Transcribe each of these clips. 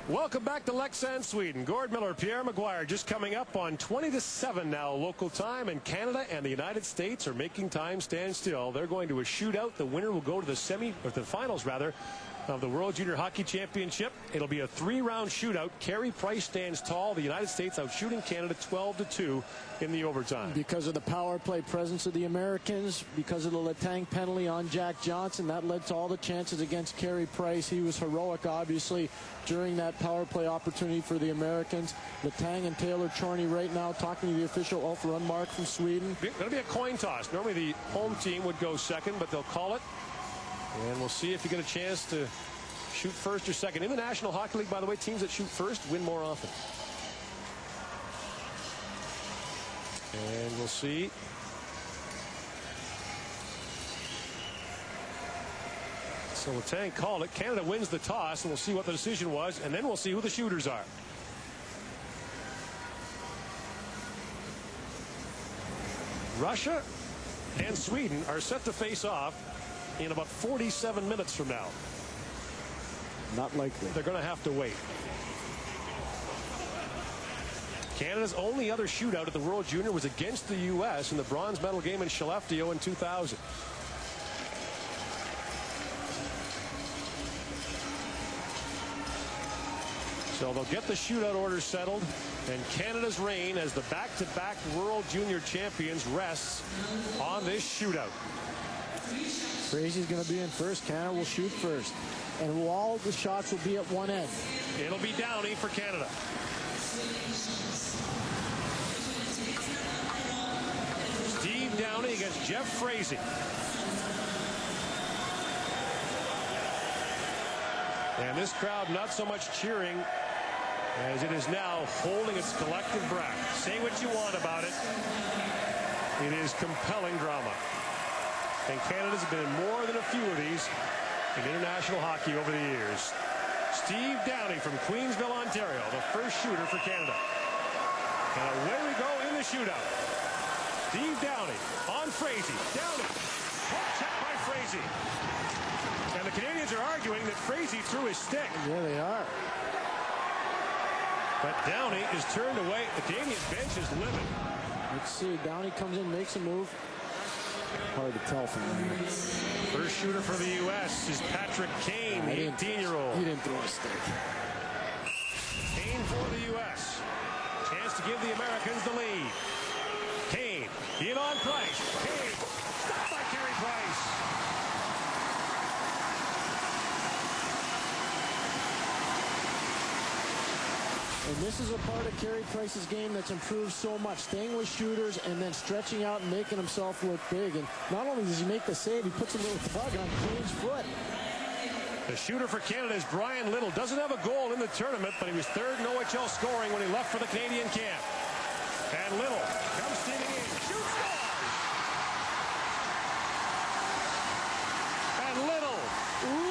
Welcome back to Leksand, Sweden. Gord Miller, Pierre Maguire just coming up on 20-7 now local time, and Canada and the United States are making time stand still. They're going to a shootout. The winner will go to the finals of the World Junior Hockey Championship. It'll be a 3-round shootout. Carey Price stands tall. The United States out shooting Canada 12-2 in the overtime. Because of the power play presence of the Americans, because of the Letang penalty on Jack Johnson, that led to all the chances against Carey Price. He was heroic, obviously, during that power play opportunity for the Americans. Letang and Taylor Chorney right now talking to the official Ulf Rundmark from Sweden. It's going to be a coin toss. Normally the home team would go second, but they'll call it. And we'll see if you get a chance to shoot first or second. In the National Hockey League, by the way, teams that shoot first win more often. And we'll see. So Letang called it. Canada wins the toss, and we'll see what the decision was, and then we'll see who the shooters are. Russia and Sweden are set to face off in about 47 minutes from now. Not likely. They're going to have to wait. Canada's only other shootout at the World Junior was against the U.S. in the bronze medal game in Skellefteå in 2000. So they'll get the shootout order settled, and Canada's reign as the back-to-back World Junior champions rests on this shootout. Frazier's going to be in first. Canada will shoot first. And all the shots will be at one end. It'll be Downey for Canada. Steve Downey against Jeff Frazee. And this crowd not so much cheering as it is now holding its collective breath. Say what you want about it. It is compelling drama. And Canada's been in more than a few of these in international hockey over the years. Steve Downey from Queensville, Ontario, the first shooter for Canada. And away we go in the shootout. Steve Downey on Frazee. Downey. Poke check by Frazee. And the Canadians are arguing that Frazee threw his stick. Yeah, they are. But Downey is turned away. The Canadian bench is livid. Let's see. Downey comes in, makes a move. Hard to tell from there. First shooter for the U.S. is Patrick Kane, the 18-year-old. He didn't throw a stick. Kane for the U.S. Chance to give the Americans the lead. Kane in on Price. Kane stopped by Carey Price. And this is a part of Carey Price's game that's improved so much. Staying with shooters and then stretching out and making himself look big. And not only does he make the save, he puts a little tug on Kane's foot. The shooter for Canada is Brian Little. Doesn't have a goal in the tournament, but he was third in OHL scoring when he left for the Canadian camp. And Little comes steaming in. Shoots, scores! And Little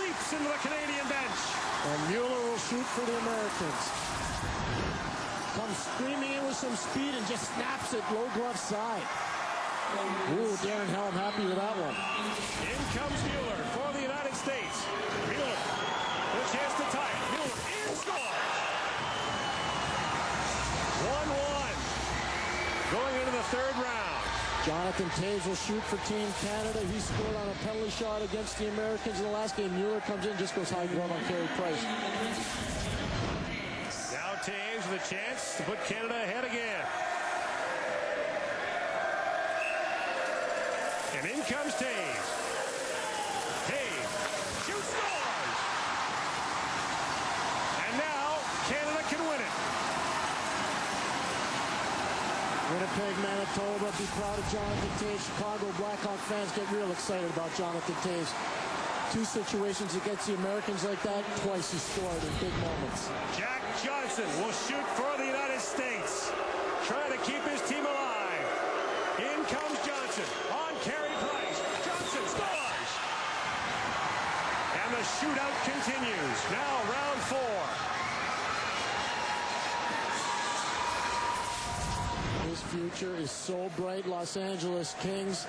leaps into the Canadian bench. And Mueller will shoot for the Americans. Comes screaming in with some speed and just snaps it low glove side. Ooh, Darren Helm happy with that one. In comes Mueller for the United States. Mueller with a chance to tie it. Mueller in scores. 1-1 going into the third round. Jonathan Toews will shoot for Team Canada. He scored on a penalty shot against the Americans in the last game. Mueller comes in, just goes high glove on Carey Price. Now Toews with a chance to put Canada ahead again. And in comes Toews. Toews shoots, scores! And now Canada can win it. Winnipeg, Manitoba, be proud of Jonathan Toews. Chicago Blackhawk fans get real excited about Jonathan Toews. Two situations against the Americans like that, twice he scored in big moments. Jack Johnson will shoot for the United States, trying to keep his team alive. In comes Johnson on Carey Price. Johnson scores! And the shootout continues. Now round 4. His future is so bright. Los Angeles Kings,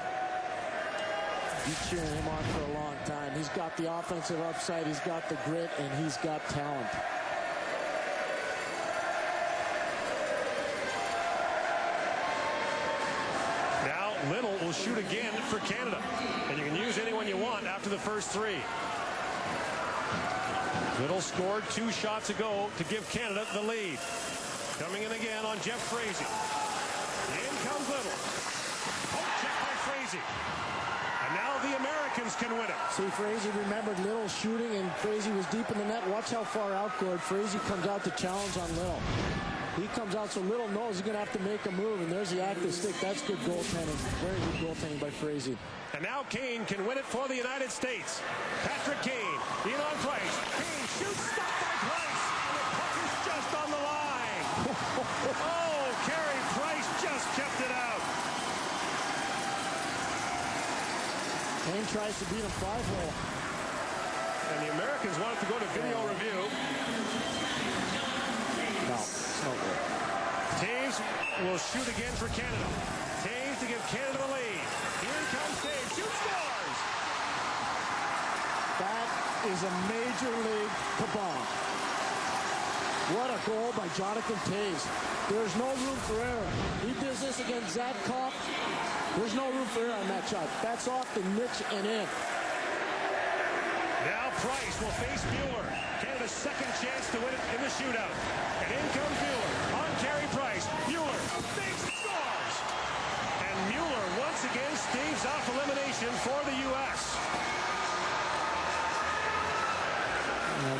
be cheering him on for a long time. He's got the offensive upside, he's got the grit, and he's got talent. Little will shoot again for Canada. And you can use anyone you want after the first three. Little scored 2 shots ago to give Canada the lead. Coming in again on Jeff Frazee. In comes Little. Poke check by Frazee. And now the Americans can win it. See, Frazee remembered Little shooting, and Frazee was deep in the net. Watch how far outgoed Frazee comes out to challenge on Little. He comes out so Little knows he's going to have to make a move, and there's the active stick. That's good goaltending. Very good goaltending by Frazee. And now Kane can win it for the United States. Patrick Kane, in on Price. Kane shoots, stopped by Price. And the puck is just on the line. Oh, Carey Price just kept it out. Kane tries to beat him 5-hole. And the Americans wanted to go to video review. No, it's not good. Toews will shoot again for Canada. Toews to give Canada the lead. Here comes Toews. Shoots, scores! That is a major league kabam. What a goal by Jonathan Toews. There's no room for error. He does this against Zach Kopp. There's no room for error on that shot. That's off the niche and in. Now Price will face Mueller. Canada's second chance to win it in the shootout. And in comes Mueller on Carey Price. Mueller, big scores! And Mueller once again staves off elimination for the U.S.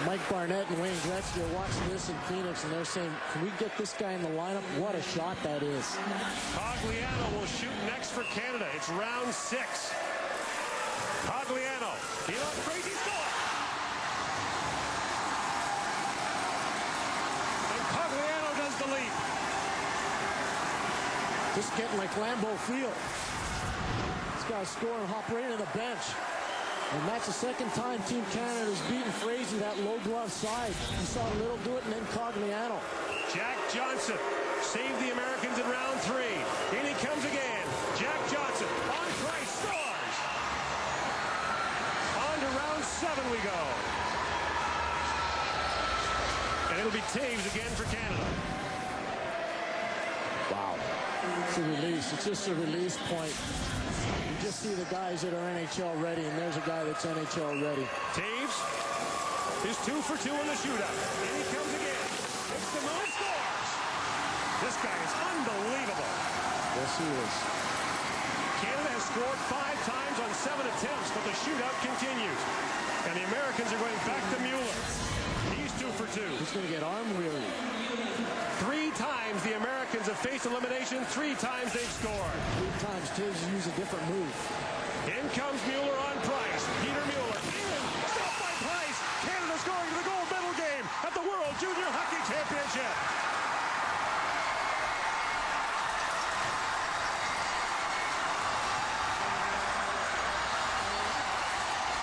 Mike Barnett and Wayne Gretzky are watching this in Phoenix, and they're saying, can we get this guy in the lineup? What a shot that is. Cogliano will shoot next for Canada. It's round 6. Cogliano, he on crazy score! And Cogliano does the leap. Just getting like Lambeau Field. This guy's scoring, hop right into the bench. And that's the second time Team Canada's beaten Frazee that low glove side. You saw Little do it, and then Cogliano. Jack Johnson saved the Americans in round 3. In he comes again. Jack Johnson on Price, scores! On to round 7 we go. And it'll be Toews again for Canada. Wow. It's a release. It's just a release point. You just see the guys that are NHL ready, and there's a guy that's NHL ready. Toews is 2 for 2 in the shootout. In he comes again. It's the move, scores! This guy is unbelievable. Yes, he is. Canada has scored 5 times on 7 attempts, but the shootout continues. And the Americans are going back to Mueller. He's 2 for 2. He's going to get arm weary. 3 times the Americans have faced elimination. 3 times they've scored. 3 times Toews used a different move. In comes Mueller on Price. Peter Mueller